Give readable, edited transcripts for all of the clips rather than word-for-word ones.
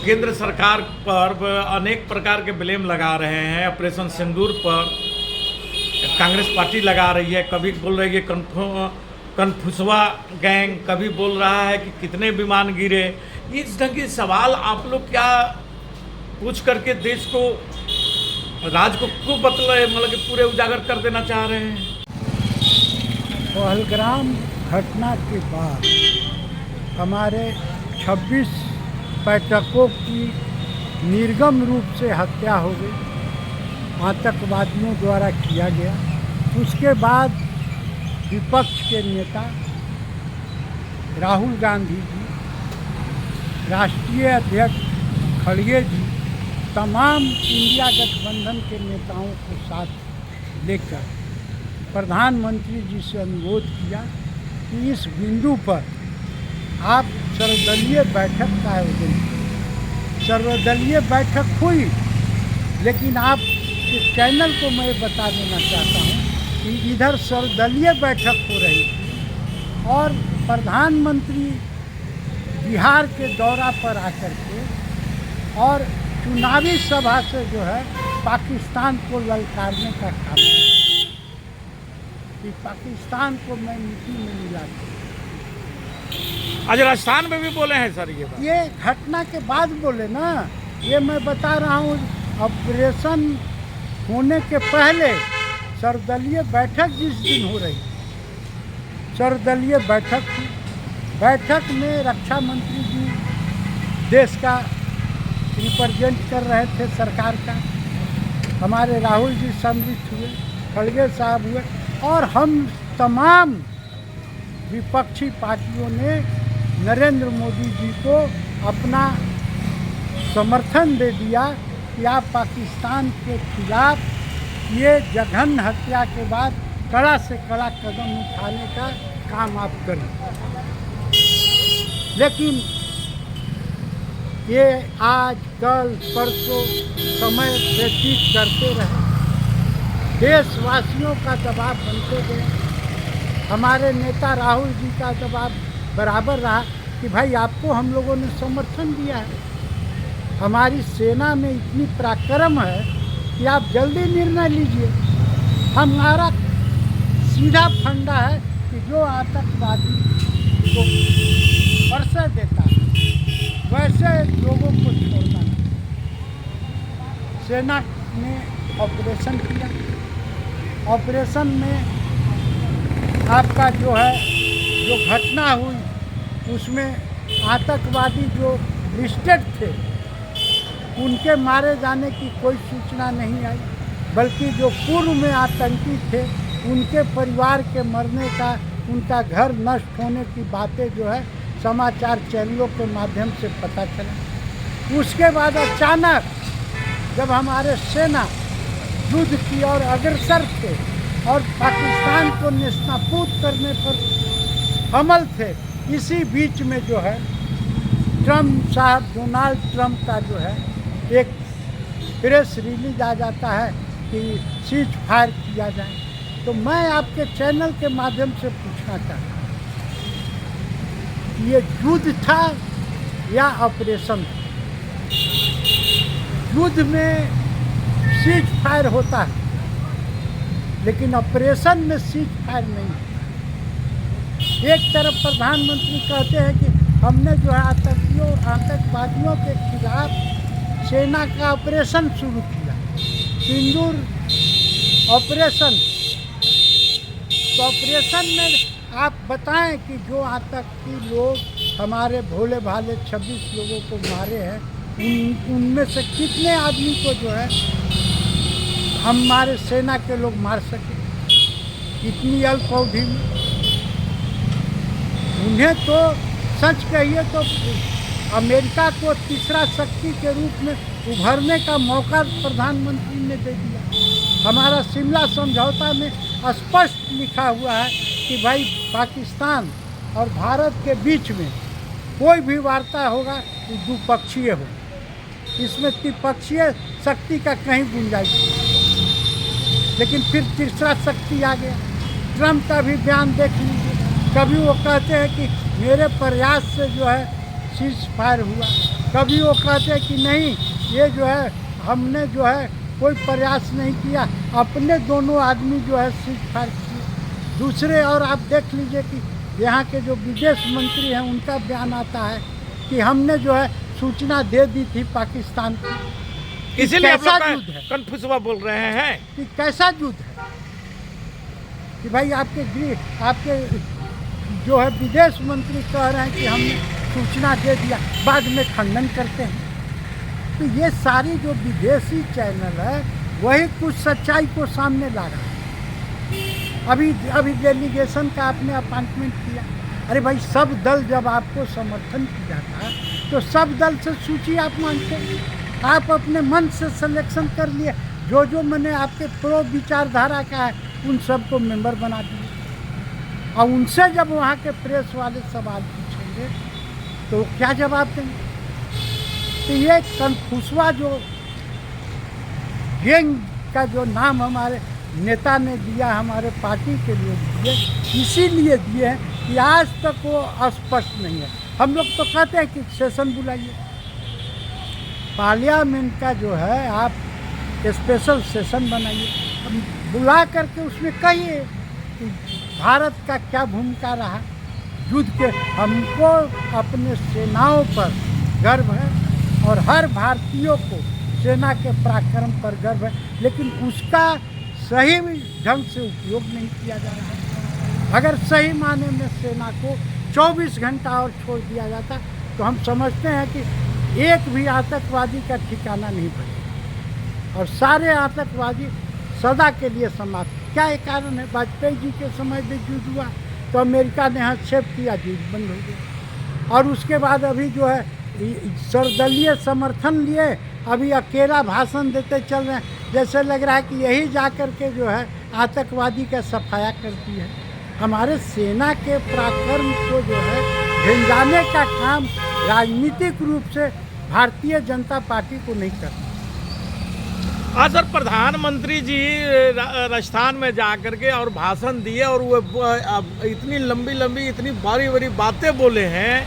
केंद्र सरकार पर अनेक प्रकार के ब्लेम लगा रहे हैं। ऑपरेशन सिंदूर पर कांग्रेस पार्टी लगा रही है, कभी बोल रही है कन्फुसवा गैंग, कभी बोल रहा है कि कितने विमान गिरे। इस ढंग के सवाल आप लोग क्या पूछ करके देश को, राज को क्यों मतलब कि पूरे उजागर कर देना चाह रहे हैं? पहलगाम घटना के बाद हमारे 26 पर्यटकों की निर्गम रूप से हत्या हो गई, आतंकवादियों द्वारा किया गया। उसके बाद विपक्ष के नेता राहुल गांधी जी, राष्ट्रीय अध्यक्ष खड़गे जी, तमाम इंडिया गठबंधन के नेताओं को साथ लेकर प्रधानमंत्री जी से अनुरोध किया कि इस बिंदु पर आप सर्वदलीय बैठक का आयोजन करें। सर्वदलीय बैठक हुई, लेकिन आप इस चैनल को मैं बता देना चाहता हूँ कि इधर सर्वदलीय बैठक हो रही थी और प्रधानमंत्री बिहार के दौरा पर आकर के और चुनावी सभा से जो है पाकिस्तान को ललकारने का काम किया कि पाकिस्तान को मैं नीति में मिला दूं। आज राजस्थान में भी बोले हैं सर ये बात? ये घटना के बाद बोले ना, ये मैं बता रहा हूँ। ऑपरेशन होने के पहले सर्वदलीय बैठक जिस दिन हो रही, सर्वदलीय बैठक थी। बैठक में रक्षा मंत्री जी देश का रिप्रेजेंट कर रहे थे, सरकार का। हमारे राहुल जी सम्मिलित हुए, खड़गे साहब हुए और हम तमाम विपक्षी पार्टियों ने नरेंद्र मोदी जी को अपना समर्थन दे दिया कि आप पाकिस्तान के खिलाफ ये जघन्य हत्या के बाद कड़ा से कड़ा कदम उठाने का काम आप करें। लेकिन ये आज कल परसों समय व्यतीत करते रहे, देशवासियों का दबाव बनते गए। हमारे नेता राहुल जी का दबाव बराबर रहा कि भाई आपको हम लोगों ने समर्थन दिया है, हमारी सेना में इतनी पराक्रम है कि आप जल्दी निर्णय लीजिए। हमारा सीधा फंडा है कि जो आतंकवादी को वर्षा देता है वैसे लोगों को छोड़ना नहीं। सेना ने ऑपरेशन किया। ऑपरेशन में आपका जो है, जो घटना हुई उसमें आतंकवादी जो लिस्टेड थे उनके मारे जाने की कोई सूचना नहीं आई, बल्कि जो पूर्व में आतंकी थे उनके परिवार के मरने का, उनका घर नष्ट होने की बातें जो है समाचार चैनलों के माध्यम से पता चला। उसके बाद अचानक जब हमारे सेना युद्ध की ओर अग्रसर थे और पाकिस्तान को नेस्तनाबूद करने पर हमल थे, इसी बीच में जो है ट्रम्प साहब, डोनाल्ड ट्रम्प का जो है एक प्रेस रिलीज आ जाता है कि सीज फायर किया जाए। तो मैं आपके चैनल के माध्यम से पूछना चाहता हूँ, ये युद्ध था या ऑपरेशन था? युद्ध में सीज फायर होता है, लेकिन ऑपरेशन में सीज फायर नहीं। एक तरफ प्रधानमंत्री कहते हैं कि हमने जो है आतंकियों, आतंकवादियों के खिलाफ सेना का ऑपरेशन शुरू किया, सिंदूर ऑपरेशन। तो ऑपरेशन में आप बताएं कि जो आतंकी लोग हमारे भोले भाले 26 लोगों को मारे हैं, उनमें से कितने आदमी को जो है हमारे सेना के लोग मार सके इतनी अल्प अवधि में? उन्हें तो सच कहिए तो अमेरिका को तीसरा शक्ति के रूप में उभरने का मौका प्रधानमंत्री ने दे दिया। हमारा शिमला समझौता में स्पष्ट लिखा हुआ है कि भाई पाकिस्तान और भारत के बीच में कोई भी वार्ता होगा तो द्विपक्षीय हो, इसमें त्रिपक्षीय शक्ति का कहीं गुंजाइश नहीं। लेकिन फिर तीसरा शक्ति आ गया। ट्रम्प का भी बयान देख लीजिए, कभी वो कहते हैं कि मेरे प्रयास से जो है सीज फायर हुआ, कभी वो कहते कि नहीं ये जो है हमने जो है कोई प्रयास नहीं किया, अपने दोनों आदमी जो है सीट फाड़ किए। दूसरे और आप देख लीजिए कि यहाँ के जो विदेश मंत्री हैं उनका बयान आता है कि हमने जो है सूचना दे दी थी पाकिस्तान को। इसीलिए आप कैसा लोग युद्ध है कन्फ्यूजवा बोल रहे हैं कि कैसा युद्ध है कि भाई आपके जो है विदेश मंत्री कह रहे हैं कि हमने सूचना दे दिया, बाद में खंडन करते हैं। तो ये सारी जो विदेशी चैनल है वही कुछ सच्चाई को सामने ला रहा है। अभी डेलीगेशन का आपने अपॉइंटमेंट किया, अरे भाई सब दल जब आपको समर्थन किया था तो सब दल से सूची आप मांगते हैं, आप अपने मन से सिलेक्शन कर लिए। जो मैंने आपके प्रो विचारधारा का है उन सबको मेंबर बना दिए, और उनसे जब वहाँ के प्रेस वाले सवाल पूछेंगे तो क्या जवाब देंगे। तो ये कन्फ्यूजवा जो गैंग का जो नाम हमारे नेता ने दिया, हमारे पार्टी के लिए दिए, इसीलिए दिए हैं कि आज तक वो स्पष्ट नहीं है। हम लोग तो कहते हैं कि सेशन बुलाइए, पार्लियामेंट का जो है आप स्पेशल सेशन बनाइए, बुला करके उसमें कहिए कि भारत का क्या भूमिका रहा युद्ध के। हमको अपने सेनाओं पर गर्व है और हर भारतीयों को सेना के पराक्रम पर गर्व है, लेकिन उसका सही ढंग से उपयोग नहीं किया जा रहा है। अगर सही माने में सेना को 24 घंटा और छोड़ दिया जाता तो हम समझते हैं कि एक भी आतंकवादी का ठिकाना नहीं बनेगा और सारे आतंकवादी सदा के लिए समाप्त। क्या एक कारण है, वाजपेयी जी के समय में युद्ध हुआ तो अमेरिका ने हस्तक्षेप किया, युद्ध बंद हो गया, और उसके बाद अभी जो है सर्वदलीय समर्थन लिए अभी अकेला भाषण देते चल रहे हैं, जैसे लग रहा है कि यही जा कर के जो है आतंकवादी का सफाया करती है। हमारे सेना के पराक्रम को जो है झंझाने का काम राजनीतिक रूप से भारतीय जनता पार्टी को नहीं करना। आज सर प्रधानमंत्री जी राजस्थान में जा करके और भाषण दिए और वो इतनी लंबी इतनी बड़ी बातें बोले हैं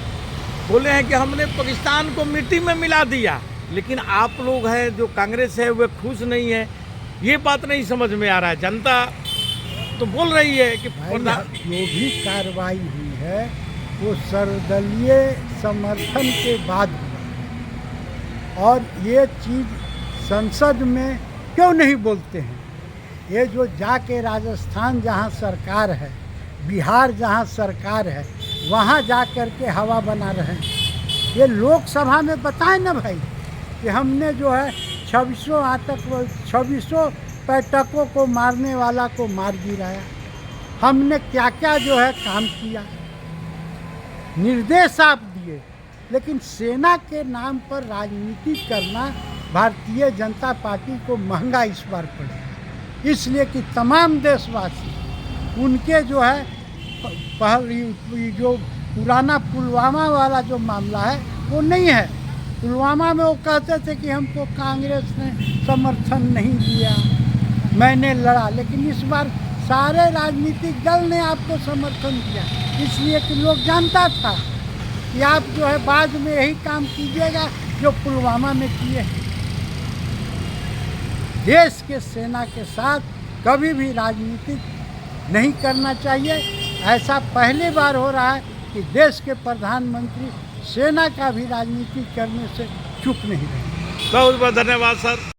कि हमने पाकिस्तान को मिट्टी में मिला दिया, लेकिन आप लोग हैं जो कांग्रेस है वे खुश नहीं है। ये बात नहीं समझ में आ रहा है। जनता तो बोल रही है कि जो भी कार्रवाई हुई है वो सर्वदलीय समर्थन के बाद हुआ, और ये चीज़ संसद में क्यों नहीं बोलते हैं। ये जो जाके राजस्थान जहाँ सरकार है, बिहार जहाँ सरकार है, वहाँ जा कर के हवा बना रहे हैं। ये लोकसभा में बताएं ना भाई कि हमने जो है 2600 पर्यटकों को मारने वाला को मार गिराया, हमने क्या क्या जो है काम किया, निर्देश आप दिए, लेकिन सेना के नाम पर राजनीति करना भारतीय जनता पार्टी को महंगा इस बार पड़ेगा। इसलिए कि तमाम देशवासी उनके जो है जो पुराना पुलवामा वाला जो मामला है वो नहीं है। पुलवामा में वो कहते थे कि हमको कांग्रेस ने समर्थन नहीं दिया, मैंने लड़ा, लेकिन इस बार सारे राजनीतिक दल ने आपको समर्थन दिया, इसलिए कि लोग जानता था कि आप जो है बाद में यही काम कीजिएगा जो पुलवामा में किए हैं। देश के सेना के साथ कभी भी राजनीति नहीं करना चाहिए। ऐसा पहली बार हो रहा है कि देश के प्रधानमंत्री सेना का भी राजनीति करने से चुप नहीं रहे। बहुत बहुत धन्यवाद सर।